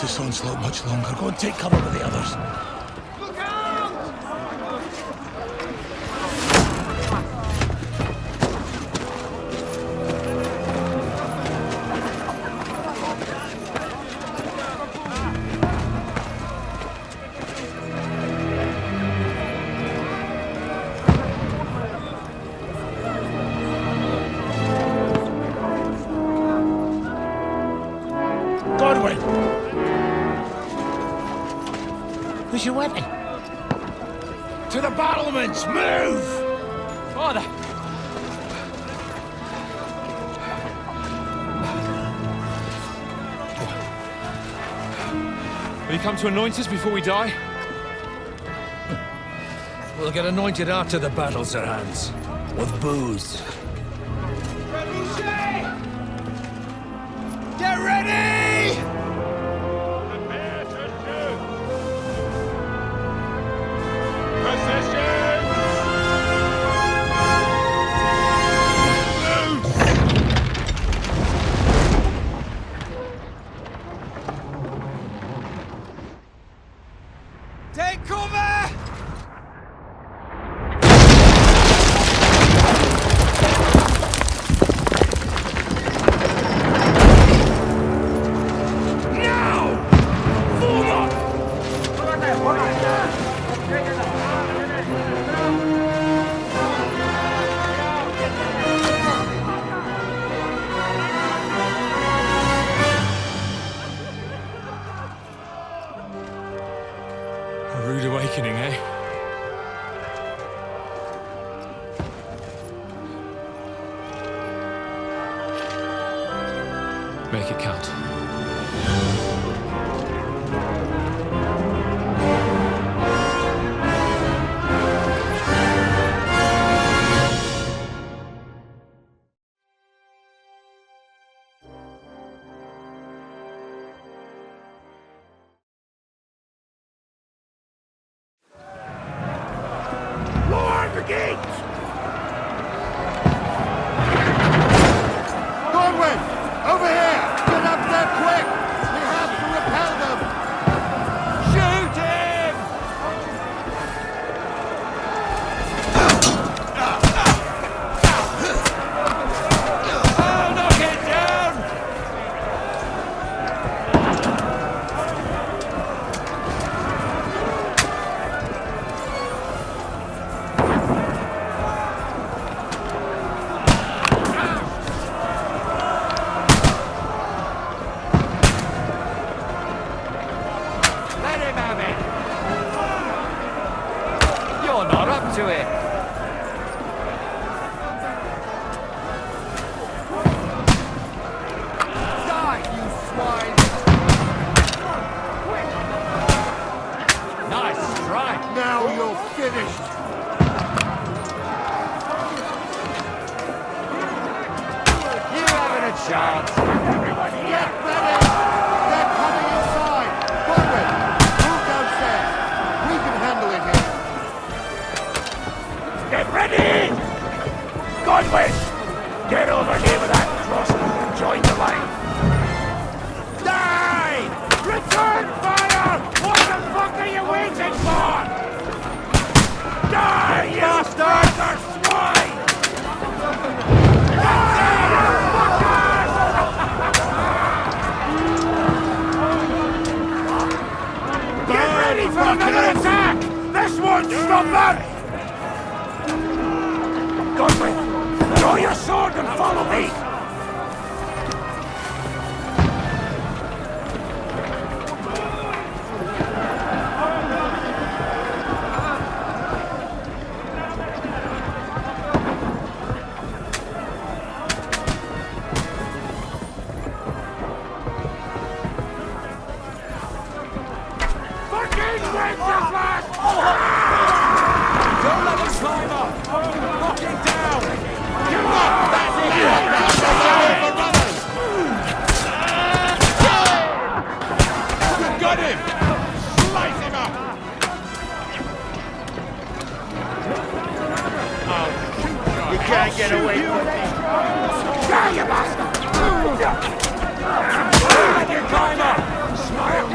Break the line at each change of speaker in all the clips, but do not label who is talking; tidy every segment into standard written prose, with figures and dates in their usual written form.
last this onslaught much longer. Go and take cover with the others.
Where's your weapon?
To the battlements! Move!
Father!
Will you come to anoint us before we die?
We'll get anointed after the battles are hands. With booze.
Get ready!
Prepare to shoot! Position!
Take cover!
A rude awakening, eh? Make it count.
Lower the gates!
Godwin! Over here! Get up there quick! We have to repel them! Shoot him! Oh, knock it down! Let him have it! You're not up to it! Die, you swine! Nice strike! Now you're finished! You haven't a chance! Everybody get ready! They're coming inside! Godwin, move downstairs! We can handle it here!
Get ready! Godwin! Get over here with that crossbow and join the line! Die! Return fire! What the fuck are you waiting for? Die, you bastard! Swine! Die, you fuckers! Get ready for another attack! This won't stop them! Godwin, draw your sword and follow me! Fucking Winterflash!
Don't let them climb up! Knock it down!
Come on!
That's it! You've got him! Slice him up! You can't get away from me!
Die, you bastard!
You climb up!
Smile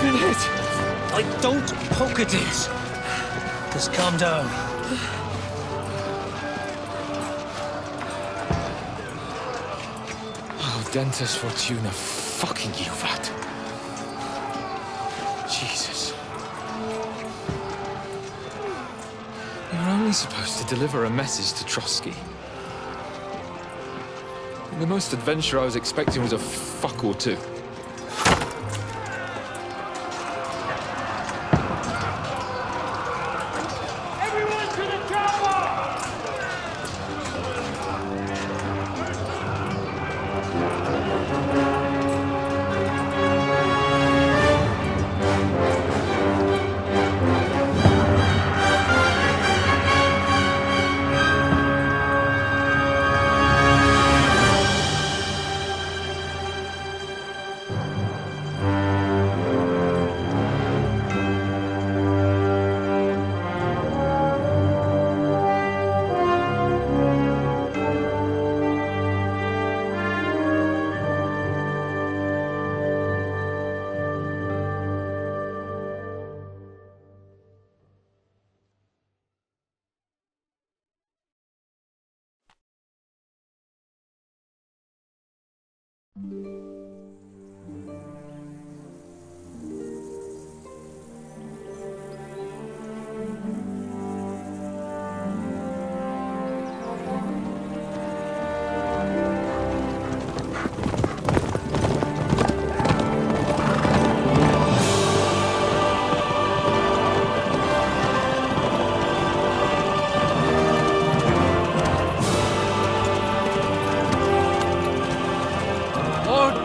I've been hit.
Don't poke at it. Just calm down.
Oh, Dentes Fortuna, fucking you, that. Jesus. You're only supposed to deliver a message to Trotsky. The most adventure I was expecting was a fuck or two.
Everyone to the chopper!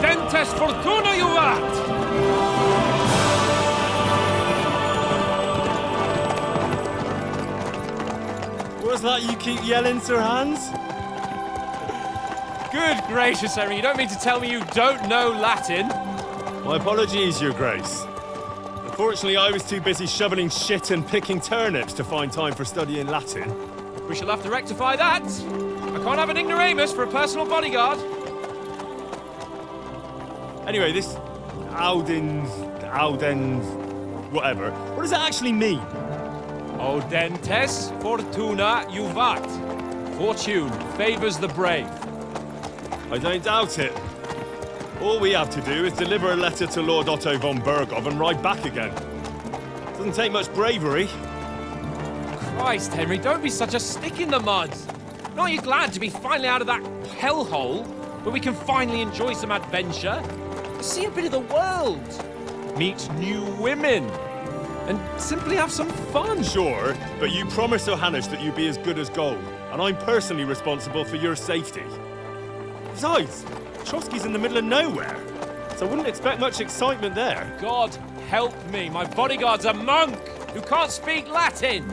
Dentes Fortuna, you vat!
What's that you keep yelling, Sir Hans?
Good gracious, Henry, you don't mean to tell me you don't know Latin?
My apologies, Your Grace. Unfortunately, I was too busy shoveling shit and picking turnips to find time for studying Latin.
We shall have to rectify that. I can't have an ignoramus for a personal bodyguard.
Anyway, this Audens, whatever. What does that actually mean?
O Dentes Fortuna Juvat. Fortune favors the brave.
I don't doubt it. All we have to do is deliver a letter to Lord Otto von Bergov and ride back again. Doesn't take much bravery.
Christ, Henry, don't be such a stick in the mud. Aren't you glad to be finally out of that hellhole where we can finally enjoy some adventure? See a bit of the world, meet new women, and simply have some fun.
Sure, but you promised Johannes that you'd be as good as gold, and I'm personally responsible for your safety. Besides, Trotsky's in the middle of nowhere, so I wouldn't expect much excitement there.
God help me, my bodyguard's a monk who can't speak Latin.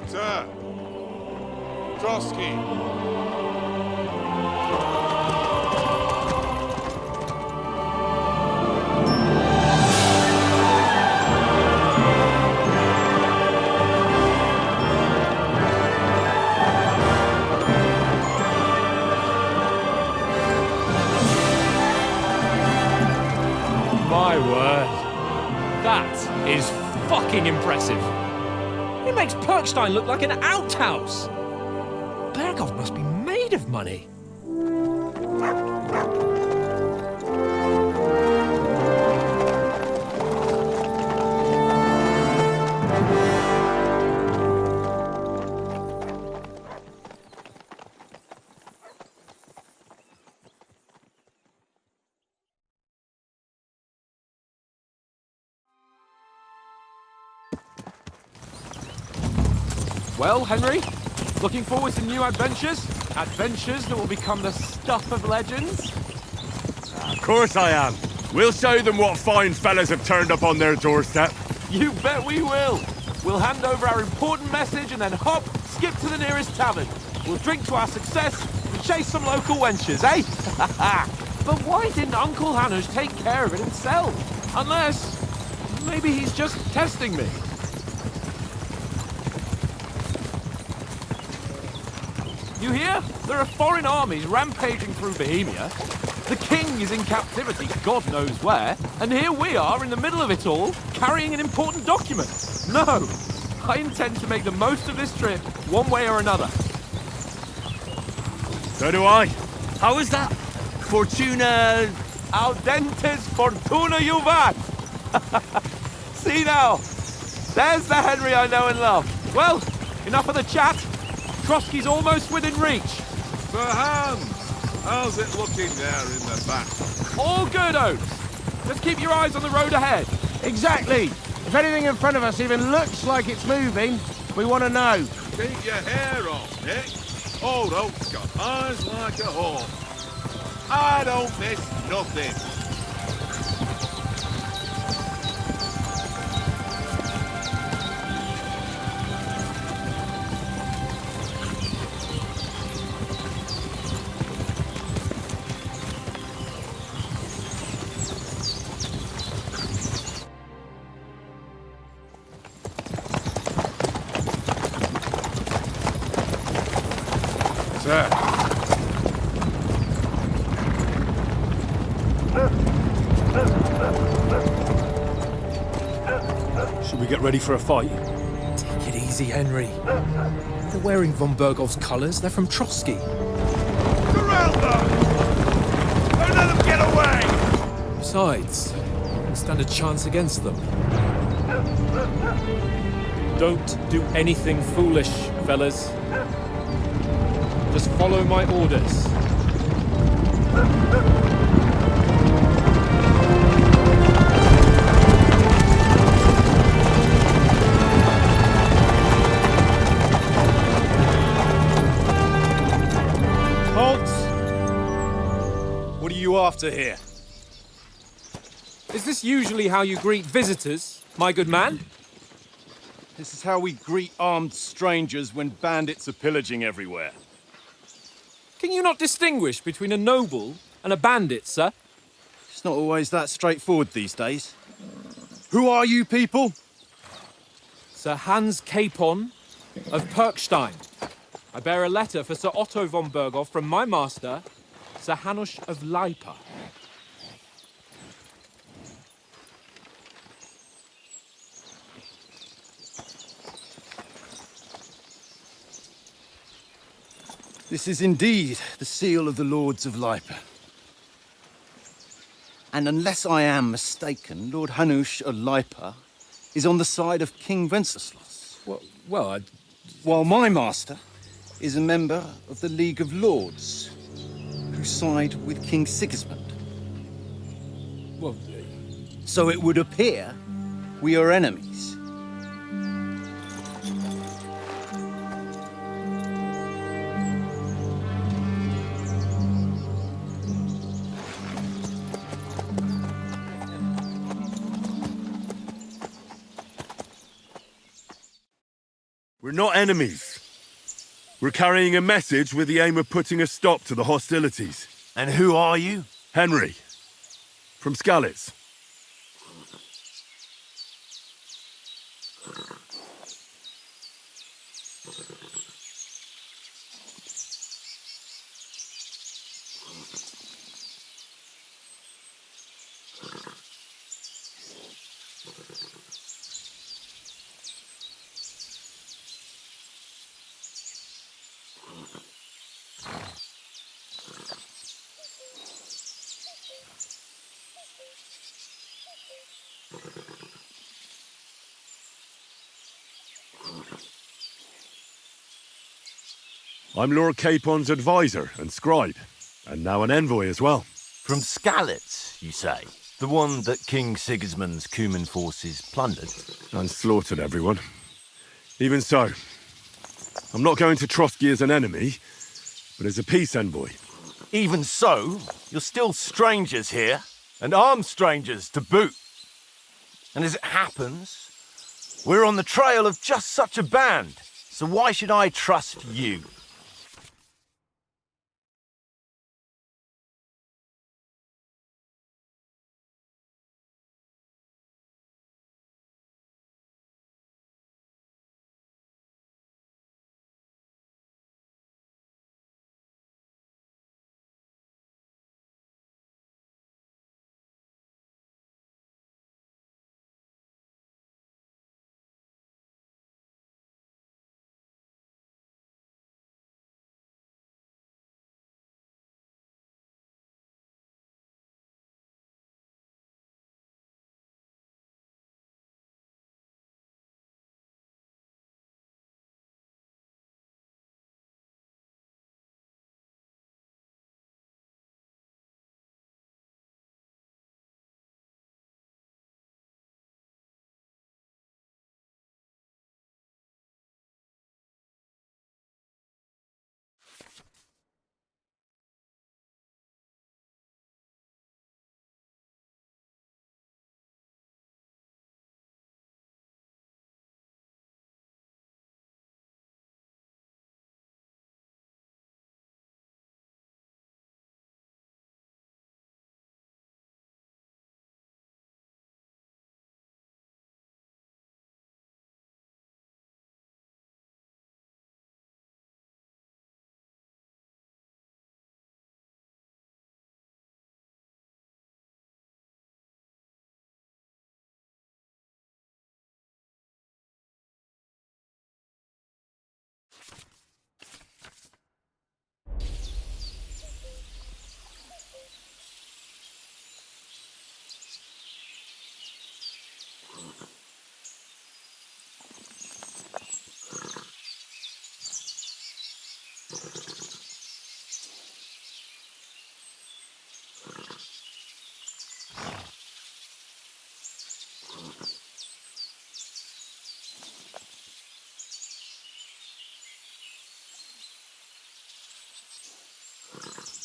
Sir! Trotsky!
My word. That is fucking impressive. It makes Perkstein look like an outhouse. Bergov must be made of money. Well, Henry, looking forward to new adventures? Adventures that will become the stuff of legends?
Of course I am. We'll show them what fine fellas have turned up on their doorstep.
You bet we will. We'll hand over our important message and then hop, skip to the nearest tavern. We'll drink to our success and chase some local wenches, eh? But why didn't Uncle Hanush take care of it himself? Unless, maybe he's just testing me. You hear? There are foreign armies rampaging through Bohemia. The king is in captivity, God knows where, and here we are in the middle of it all, carrying an important document. No, I intend to make the most of this trip, one way or another.
So do I. How is that? Fortuna...
Audentes fortuna juvat! See now, there's the Henry I know and love. Well, enough of the chat. Trotsky's almost within reach.
Sir Hans, how's it looking there in the back?
All good, Oates. Just keep your eyes on the road ahead.
Exactly. If anything in front of us even looks like it's moving, we want to know.
Keep your hair off, Nick. Old Oak's got eyes like a hawk. I don't miss nothing.
Sir.
Should we get ready for a fight?
Take it easy, Henry. They're wearing von Bergov's colours. They're from Trotsky.
Corral them! Don't let them get away!
Besides, we stand a chance against them.
Don't do anything foolish, fellas. Just follow my orders. Halt! What are you after here?
Is this usually how you greet visitors, my good man?
This is how we greet armed strangers when bandits are pillaging everywhere.
Can you not distinguish between a noble and a bandit, sir?
It's not always that straightforward these days. Who are you people?
Sir Hans Capon of Perkstein. I bear a letter for Sir Otto von Berghoff from my master, Sir Hanush of Lipa.
This is indeed the seal of the Lords of Lipa. And unless I am mistaken, Lord Hanush of Lipa is on the side of King Wenceslas.
Well,
While my master is a member of the League of Lords, who side with King Sigismund.
well,
So it would appear we are enemies. We're not enemies. We're carrying a message with the aim of putting a stop to the hostilities.
And who are you?
Henry, from Skalitz. I'm Lord Capon's advisor and scribe, and now an envoy as well.
From Skalitz, you say? The one that King Sigismund's Cuman forces plundered?
And slaughtered everyone. Even so, I'm not going to Trotsky as an enemy, but as a peace envoy.
Even so, you're still strangers here, and armed strangers to boot. And as it happens, we're on the trail of just such a band, so why should I trust you?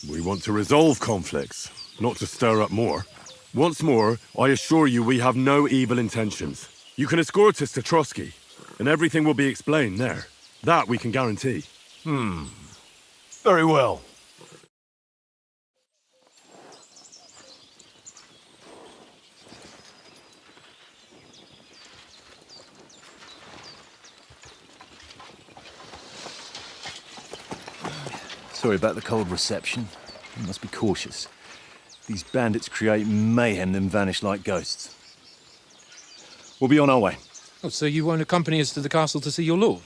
We want to resolve conflicts, not to stir up more. Once more, I assure you we have no evil intentions. You can escort us to Trotsky, and everything will be explained there. That we can guarantee.
Very well.
Sorry about the cold reception. You must be cautious. These bandits create mayhem, then vanish like ghosts. We'll be on our way.
Oh, so you won't accompany us to the castle to see your lord?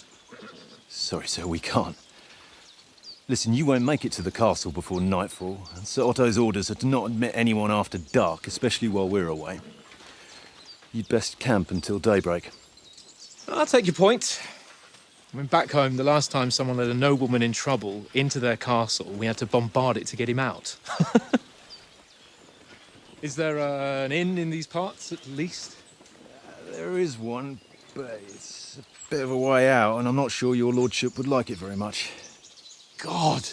Sorry, sir, we can't. Listen, you won't make it to the castle before nightfall, and Sir Otto's orders are to not admit anyone after dark, especially while we're away. You'd best camp until daybreak.
I'll take your point. I mean, back home, the last time someone let a nobleman in trouble into their castle, we had to bombard it to get him out. Is there an inn in these parts, at least?
There is one, but it's a bit of a way out, and I'm not sure your lordship would like it very much.
God!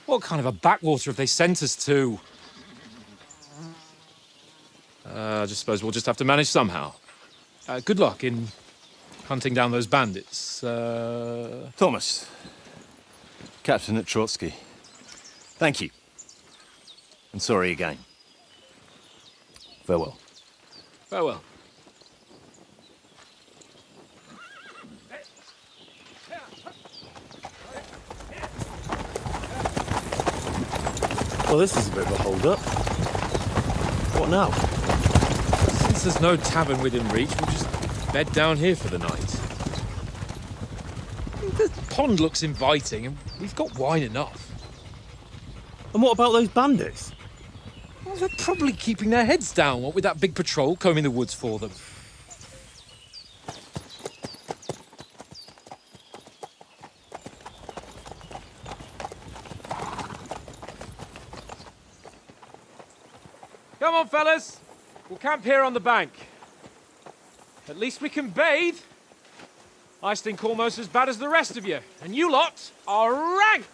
What kind of a backwater have they sent us to? I just suppose we'll just have to manage somehow. Good luck in hunting down those bandits.
Thomas, captain at Trotsky. Thank you. And sorry again. Farewell.
Farewell.
Well, this is a bit of a hold-up. What now?
Since there's no tavern within reach, we'll just bed down here for the night. The pond looks inviting, and we've got wine enough.
And what about those bandits?
Well, they're probably keeping their heads down, what with that big patrol combing the woods for them. Come on, fellas. We'll camp here on the bank. At least we can bathe. I stink almost as bad as the rest of you, and you lot are rank!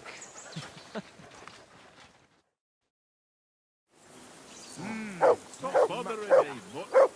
Stop bothering me, mutt.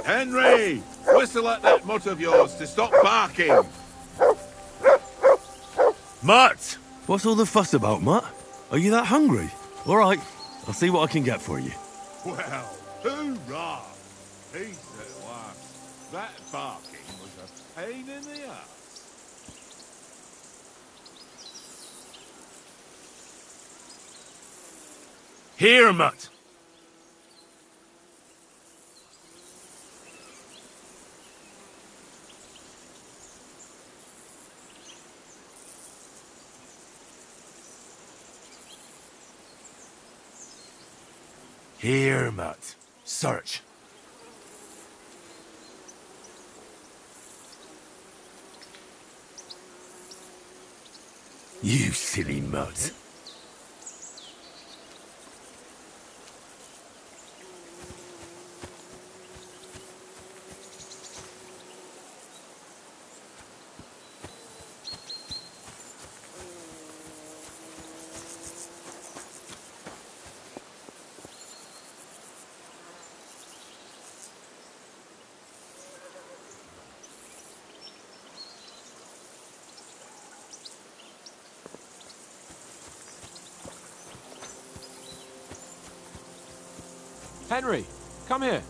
Henry! Whistle at that mutt of yours to stop barking!
Mutt! What's all the fuss about, Mutt? Are you that hungry? All right, I'll see what I can get for you.
Well, hoorah! Peace at last. That barking was a pain in the ass.
Here, Mutt! Here, Mutt. Search. You silly Mutt.
Henry, come here.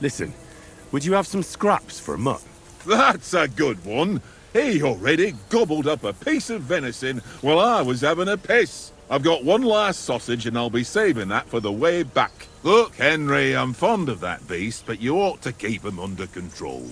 Listen, would you have some scraps for a mutt?
That's a good one. He already gobbled up a piece of venison while I was having a piss. I've got one last sausage and I'll be saving that for the way back. Look, Henry, I'm fond of that beast, but you ought to keep him under control.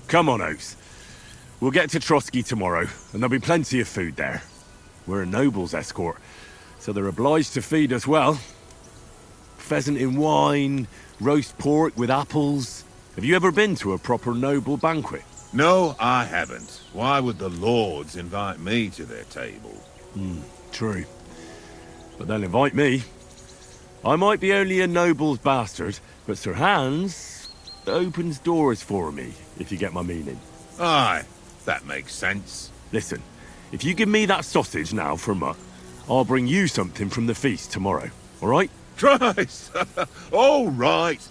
Come on, Oaks. We'll get to Trotsky tomorrow, and there'll be plenty of food there. We're a noble's escort, so they're obliged to feed us well. Pheasant in wine, roast pork with apples. Have you ever been to a proper noble banquet?
No, I haven't. Why would the lords invite me to their table?
True. But they'll invite me. I might be only a noble's bastard, but Sir Hans opens doors for me, if you get my meaning.
Aye, that makes sense.
Listen, if you give me that sausage now for a mutt, I'll bring you something from the feast tomorrow, all right?
Christ! All right.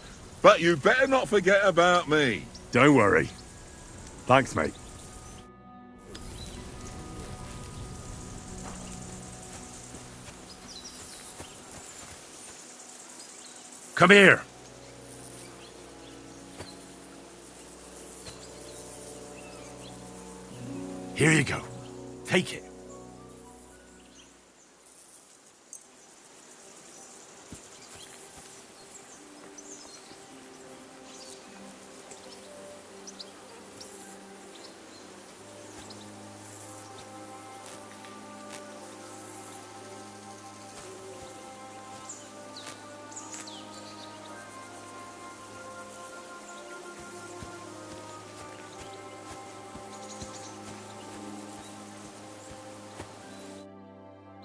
But you better not forget about me.
Don't worry. Thanks, mate. Come here. Here you go. Take it.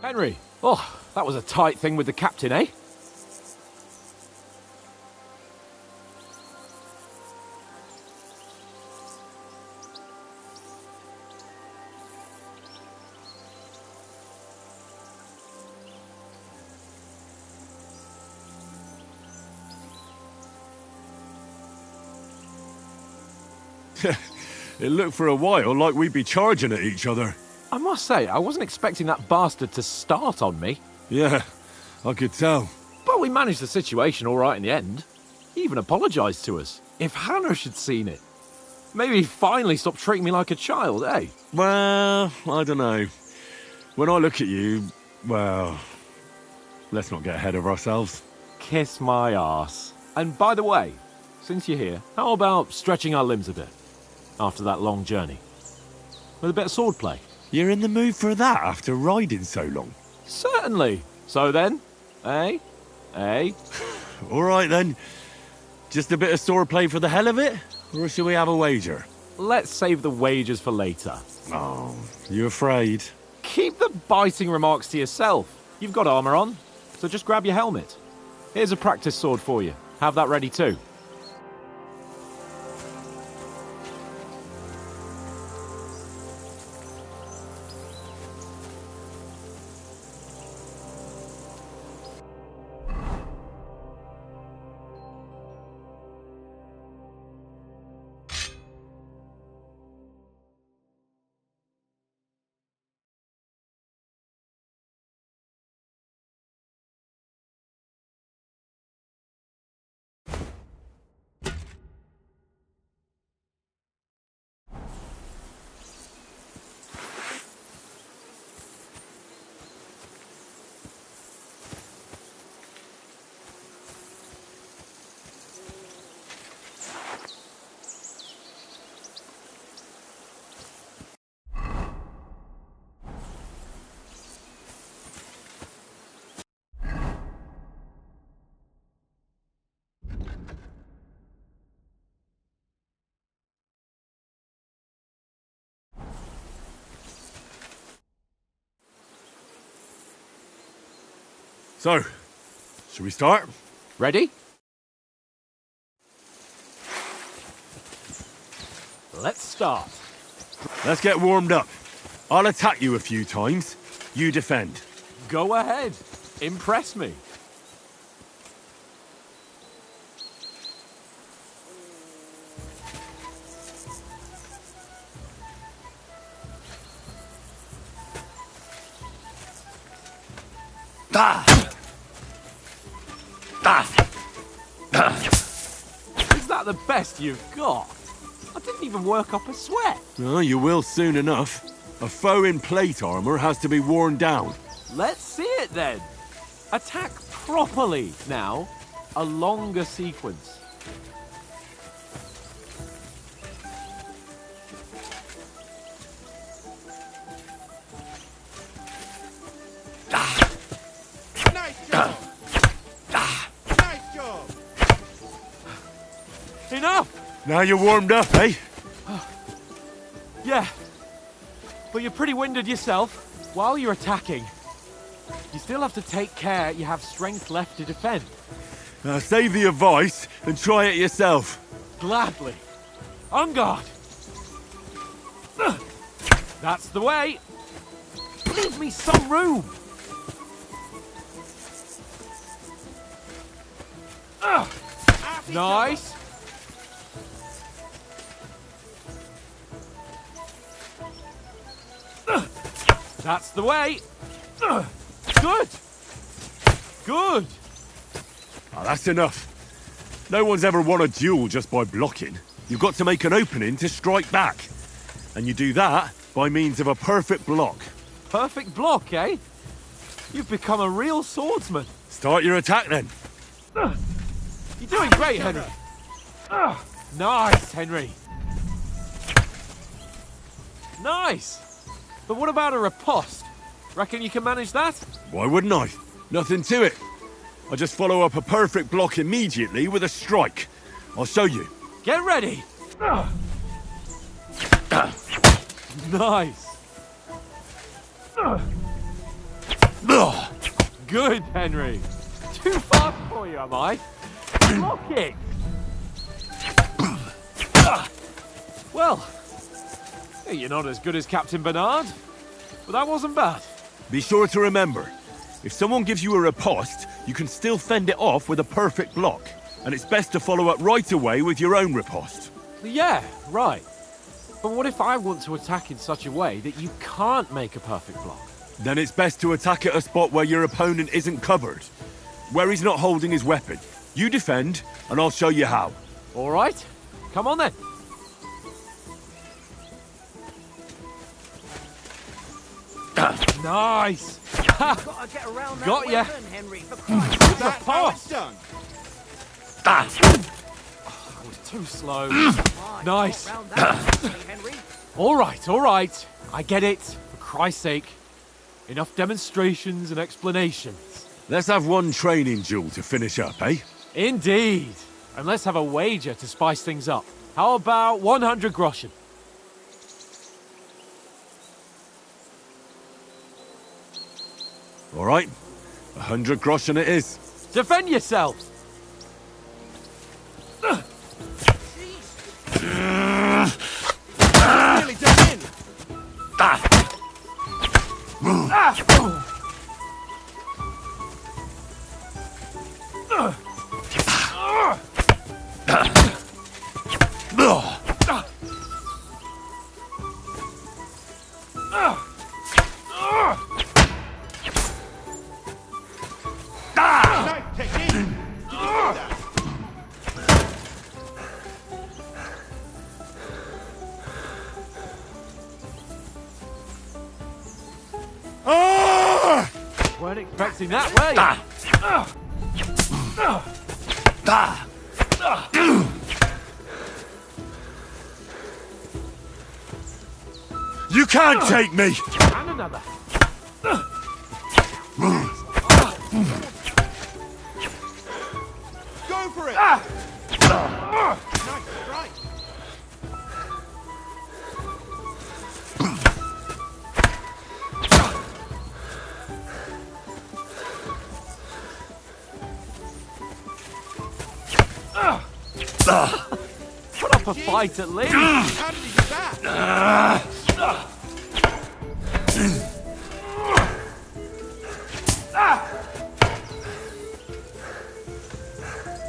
Henry, oh, that was a tight thing with the captain, eh?
It looked for a while like we'd be charging at each other.
I must say, I wasn't expecting that bastard to start on me.
Yeah, I could tell.
But we managed the situation all right in the end. He even apologised to us. If Hannah had seen it, maybe he'd finally stop treating me like a child, eh?
Well, I don't know. When I look at you, well, let's not get ahead of ourselves.
Kiss my arse. And by the way, since you're here, how about stretching our limbs a bit after that long journey? With a bit of swordplay.
You're in the mood for that after riding so long?
Certainly. So then, eh? Eh?
All right then. Just a bit of swordplay for the hell of it? Or shall we have a wager?
Let's save the wagers for later.
Oh, you afraid?
Keep the biting remarks to yourself. You've got armour on, so just grab your helmet. Here's a practice sword for you. Have that ready too.
So, should we start?
Ready? Let's start.
Let's get warmed up. I'll attack you a few times. You defend.
Go ahead. Impress me. Is that the best you've got? I didn't even work up a sweat.
Oh, you will soon enough. A foe in plate armor has to be worn down.
Let's see it then. Attack properly now. A longer sequence.
Nice job! Nice job!
Enough!
Now you're warmed up, eh?
Yeah. But you're pretty winded yourself. While you're attacking, you still have to take care you have strength left to defend.
Now save the advice and try it yourself.
Gladly. On guard. That's the way. Leave me some room. Nice. That's the way. Good. Good.
Oh, that's enough. No one's ever won a duel just by blocking. You've got to make an opening to strike back. And you do that by means of a perfect block.
Perfect block, eh? You've become a real swordsman.
Start your attack then.
You're doing great, Henry. Nice, Henry. Nice. But what about a riposte? Reckon you can manage that?
Why wouldn't I? Nothing to it. I just follow up a perfect block immediately with a strike. I'll show you.
Get ready. Nice. Good, Henry. Too far for you, am I? Blocking. Well, you're not as good as Captain Bernard, but that wasn't bad.
Be sure to remember, if someone gives you a riposte, you can still fend it off with a perfect block. And it's best to follow up right away with your own riposte.
Yeah, right. But what if I want to attack in such a way that you can't make a perfect block?
Then it's best to attack at a spot where your opponent isn't covered, where he's not holding his weapon. You defend, and I'll show you how.
All right, come on then. Nice.
Gotta get around that
Got ya.
weapon, Henry, for Christ's
That's
sake.
how it's
done.
That was too slow. Nice.
Got round that weapon, Henry.
All right. I get it. For Christ's sake. Enough demonstrations and explanations.
Let's have one training duel to finish up, eh?
Indeed. And let's have a wager to spice things up. How about 100 groschen?
All right, 100 groschen it is.
Defend yourselves!
Nearly done in. Nice technique. You can do that.
Weren't expecting that, were you?
You can't take me!
And another.
Go for it. Nice strike.
Put up a fight at least.
How did he do that?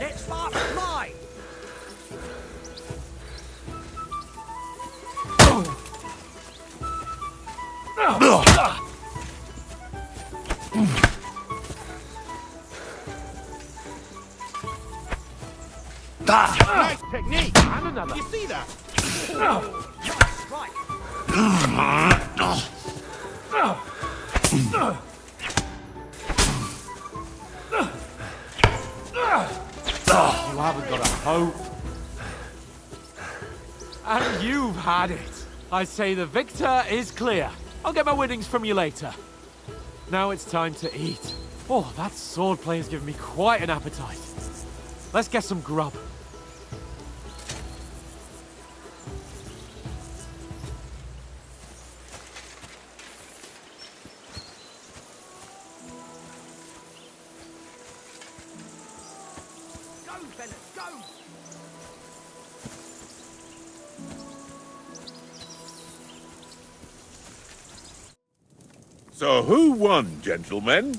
Let's start fly.
Nice technique.
And another.
You see that?
Nice strike.
You haven't got a hope. And you've had it. I say the victor is clear. I'll get my winnings from you later. Now it's time to eat. Oh, that swordplay has given me quite an appetite. Let's get some grub.
Go, Bennett, go.
So who won, gentlemen?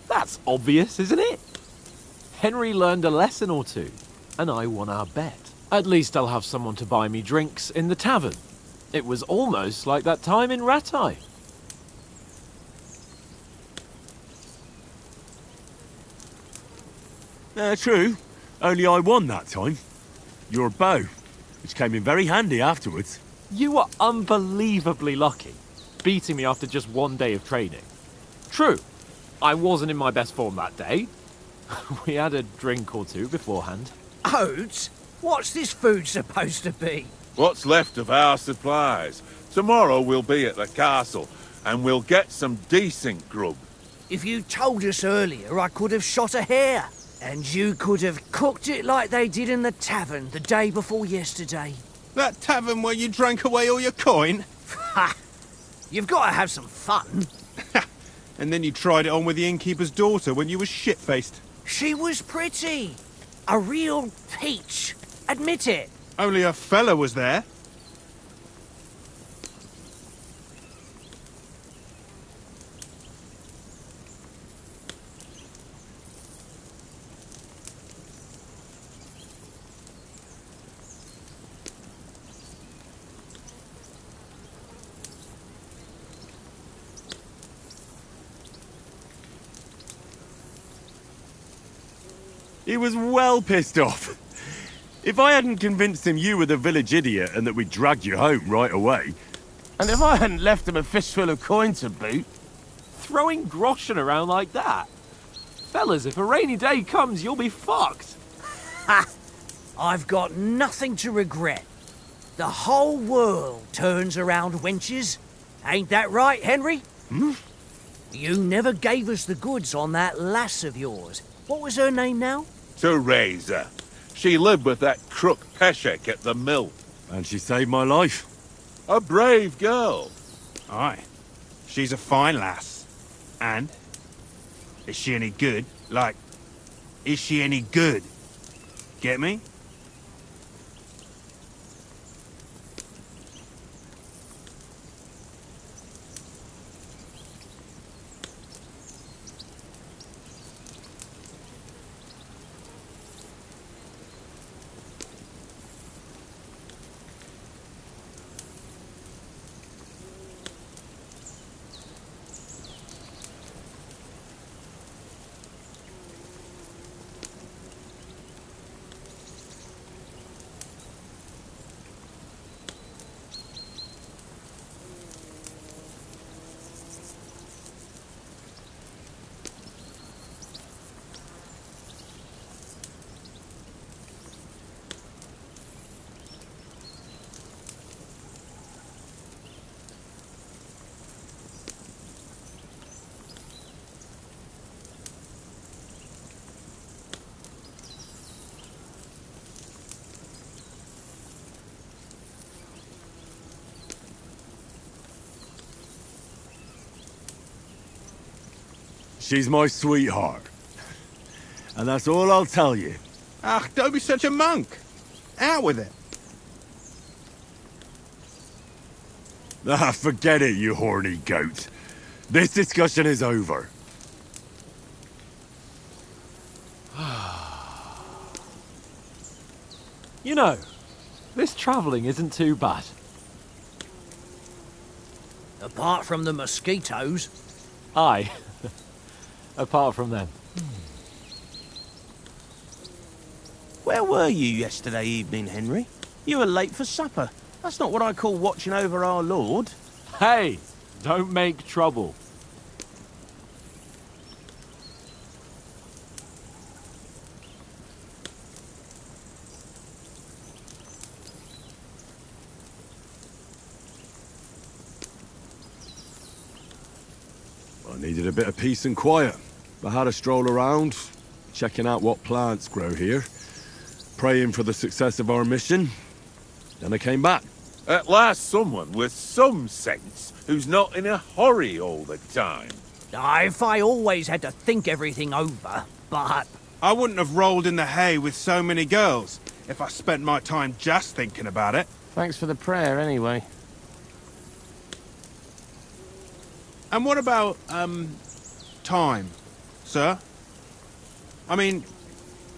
That's obvious, isn't it? Henry learned a lesson or two, and I won our bet. At least I'll have someone to buy me drinks in the tavern. It was almost like that time in Rattay.
True. Only I won that time. Your bow, which came in very handy afterwards.
You were unbelievably lucky, beating me after just one day of training. True, I wasn't in my best form that day. We had a drink or two beforehand.
Oats? What's this food supposed to be?
What's left of our supplies. Tomorrow we'll be at the castle, and we'll get some decent grub.
If you told us earlier, I could have shot a hare. And you could have cooked it like they did in the tavern the day before yesterday.
That tavern where you drank away all your coin?
Ha! You've got to have some fun.
And then you tried it on with the innkeeper's daughter when you were shit-faced.
She was pretty. A real peach. Admit it.
Only a fella was there.
He was well pissed off. If I hadn't convinced him you were the village idiot and that we'd dragged you home right away...
And if I hadn't left him a fistful of coin to boot,
Throwing groschen around like that? Fellas, if a rainy day comes, you'll be fucked.
Ha! I've got nothing to regret. The whole world turns around wenches. Ain't that right, Henry? You never gave us the goods on that lass of yours. What was her name now?
Teresa. She lived with that crook Peshek at the mill.
And she saved my life.
A brave girl.
Aye. She's a fine lass. And? Is she any good? Like, is she any good? Get me?
She's my sweetheart. And that's all I'll tell you.
Ah, don't be such a monk. Out with it.
Ah, forget it, you horny goat. This discussion is over.
You know, this travelling isn't too bad.
Apart from the mosquitoes.
Aye. Apart from them.
where were you yesterday evening, Henry? You were late for supper. That's not what I call watching over our Lord.
Hey, don't make trouble.
I needed a bit of peace and quiet. I had a stroll around, checking out what plants grow here, praying for the success of our mission. Then I came back.
At last someone with some sense who's not in a hurry all the time.
If I always had to think everything over, but...
I wouldn't have rolled in the hay with so many girls if I spent my time just thinking about it.
Thanks for the prayer, anyway.
And what about, time, sir? I mean,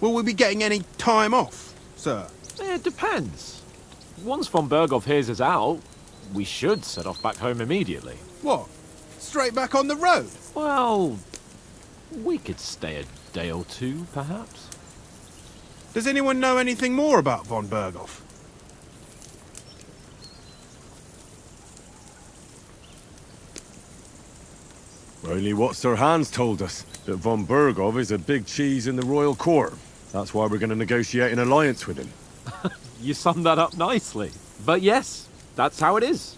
will we be getting any time off, sir?
It depends. Once von Berghoff hears us out, we should set off back home immediately.
What? Straight back on the road?
Well, we could stay a day or two, perhaps.
Does anyone know anything more about von Berghoff?
Only what Sir Hans told us, that von Bergov is a big cheese in the royal court. That's why we're going to negotiate an alliance with him.
You summed that up nicely. But yes, that's how it is.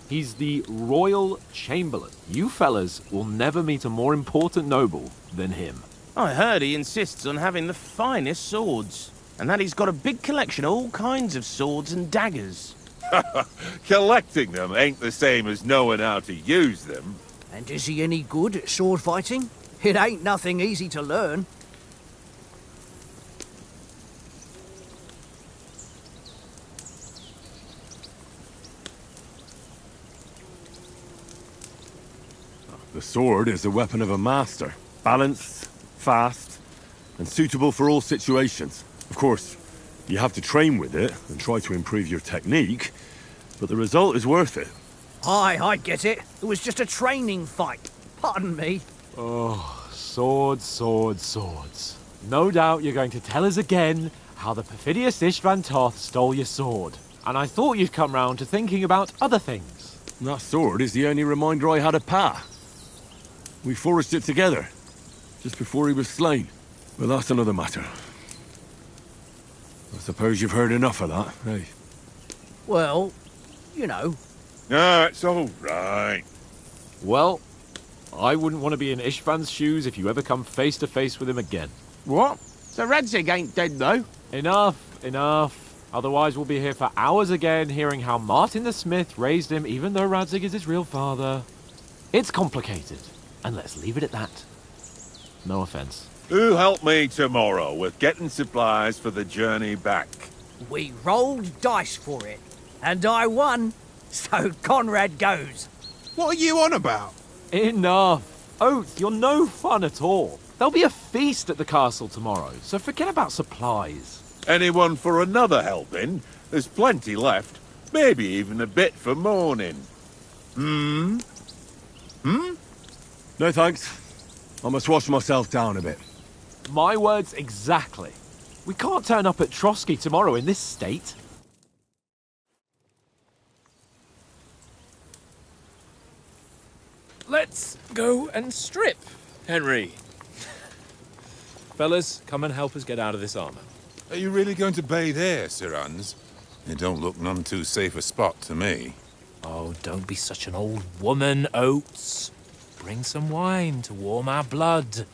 He's the Royal Chamberlain. You fellas will never meet a more important noble than him.
I heard he insists on having the finest swords, and that he's got a big collection of all kinds of swords and daggers.
Collecting them ain't the same as knowing how to use them.
And is he any good at sword fighting? It ain't nothing easy to learn.
The sword is the weapon of a master. Balanced, fast, and suitable for all situations. Of course, you have to train with it and try to improve your technique, but the result is worth it.
Aye, I get it. It was just a training fight. Pardon me.
Oh, swords, swords, swords. No doubt you're going to tell us again how the perfidious Istvan Toth stole your sword. And I thought you'd come round to thinking about other things.
That sword is the only reminder I had of Pa. We forged it together, just before he was slain. But that's another matter. I suppose you've heard enough of that, eh?
Well, you know.
No, it's all right.
Well, I wouldn't want to be in Istvan's shoes if you ever come face to face with him again.
What? So Radzig ain't dead, though?
Enough, enough. Otherwise we'll be here for hours again hearing how Martin the Smith raised him even though Radzig is his real father. It's complicated, and let's leave it at that. No offense.
Who'll help me tomorrow with getting supplies for the journey back?
We rolled dice for it, and I won. So Conrad goes.
What are you on about?
Enough. Oath, you're no fun at all. There'll be a feast at the castle tomorrow, so forget about supplies.
Anyone for another helping? There's plenty left. Maybe even a bit for morning.
No thanks. I must wash myself down a bit.
My words exactly. We can't turn up at Trotsky tomorrow in this state.
Let's go and strip, Henry. Fellas, come and help us get out of this armor.
Are you really going to bathe here, Sir Hans? It don't look none too safe a spot to me.
Oh, don't be such an old woman, Oates. Bring some wine to warm our blood.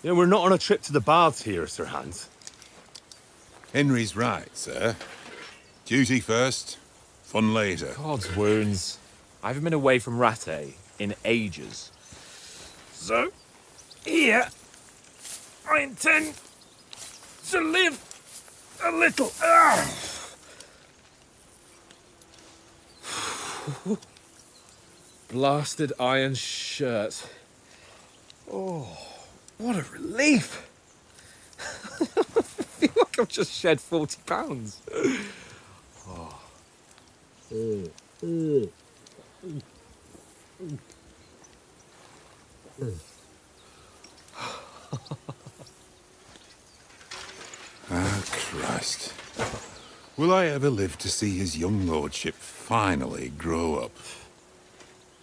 Yeah, we're not on a trip to the baths here, Sir Hans.
Henry's right, sir. Duty first, fun later.
God's wounds. I haven't been away from Rattay in ages. So, here, I intend to live a little. Blasted iron shirt. Oh, what a relief. I feel like I've just shed 40 pounds. Oh.
Ah, Christ. Will I ever live to see his young lordship finally grow up?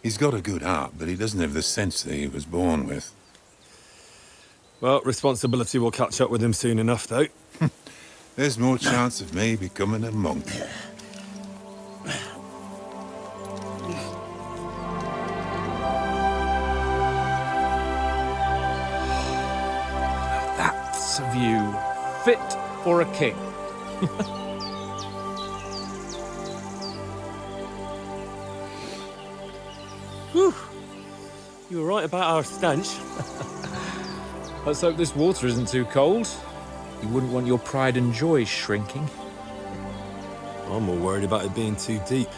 He's got a good heart, but he doesn't have the sense that he was born with.
Well, responsibility will catch up with him soon enough, though.
There's more chance of me becoming a monk.
That's a view fit for a king.
Whew. You were right about our stench.
Let's hope this water isn't too cold. You wouldn't want your pride and joy shrinking.
I'm more worried about it being too deep.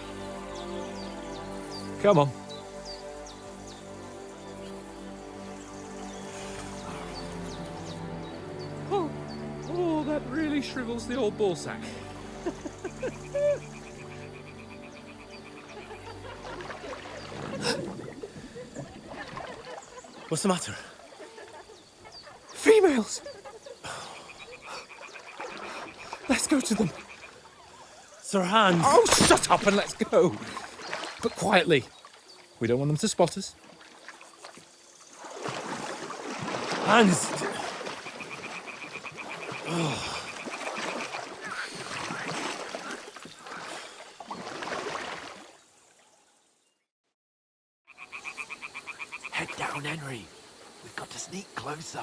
Come on. Oh, that really shrivels the old ball sack.
What's the matter?
Females! Let's go to them.
Sir Hans.
Oh, shut up and let's go. But quietly. We don't want them to spot us.
Hans.
Head down, Henry. We've got to sneak closer.